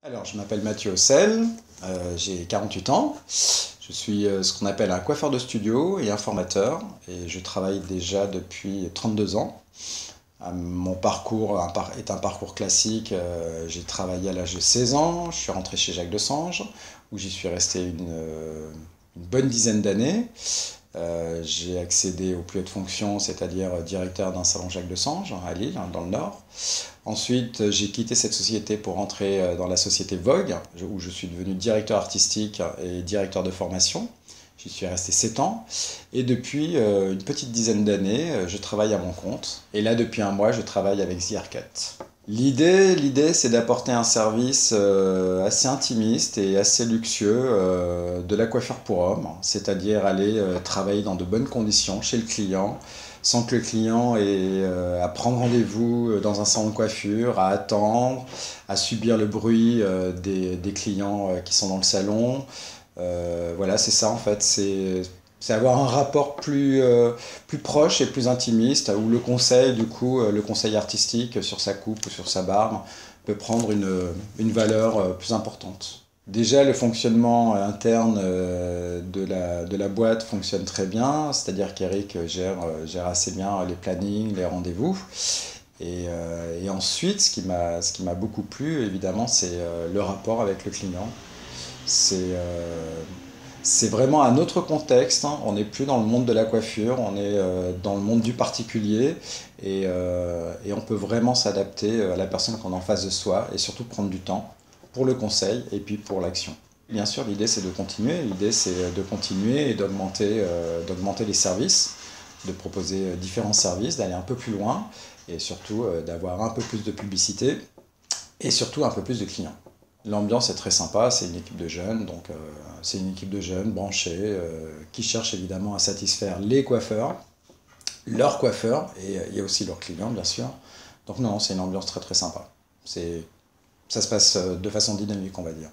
Alors, je m'appelle Mathieu Hossel, j'ai 48 ans. Je suis ce qu'on appelle un coiffeur de studio et un formateur, et je travaille déjà depuis 32 ans. Mon parcours est un parcours classique. J'ai travaillé à l'âge de 16 ans, je suis rentré chez Jacques Desange, où j'y suis resté une bonne dizaine d'années. J'ai accédé aux plus hautes fonctions, c'est-à-dire directeur d'un salon Jacques Desange à Lille, dans le Nord. Ensuite, j'ai quitté cette société pour entrer dans la société Vogue, où je suis devenu directeur artistique et directeur de formation. J'y suis resté 7 ans. Et depuis une petite dizaine d'années, je travaille à mon compte. Et là, depuis un mois, je travaille avec The Haircut. L'idée, c'est d'apporter un service assez intimiste et assez luxueux de la coiffure pour hommes, c'est-à-dire aller travailler dans de bonnes conditions chez le client, sans que le client ait à prendre rendez-vous dans un salon de coiffure, à attendre, à subir le bruit des clients qui sont dans le salon. Voilà, c'est ça en fait, c'est avoir un rapport plus proche et plus intimiste, où le conseil, du coup, le conseil artistique sur sa coupe ou sur sa barbe peut prendre une valeur plus importante. Déjà, le fonctionnement interne de la boîte fonctionne très bien, c'est-à-dire qu'Eric gère assez bien les plannings, les rendez-vous. Et ensuite, ce qui m'a beaucoup plu, évidemment, c'est le rapport avec le client. C'est c'est vraiment un autre contexte, hein. On n'est plus dans le monde de la coiffure, on est dans le monde du particulier et on peut vraiment s'adapter à la personne qu'on a en face de soi et surtout prendre du temps pour le conseil et puis pour l'action. Bien sûr, l'idée c'est de continuer, et d'augmenter les services, de proposer différents services, d'aller un peu plus loin et surtout d'avoir un peu plus de publicité et surtout un peu plus de clients. L'ambiance est très sympa, c'est une équipe de jeunes, donc c'est une équipe de jeunes branchés qui cherchent évidemment à satisfaire les coiffeurs, leurs coiffeurs et il y a aussi leurs clients bien sûr. Donc non, c'est une ambiance très très sympa. Ça se passe de façon dynamique, on va dire.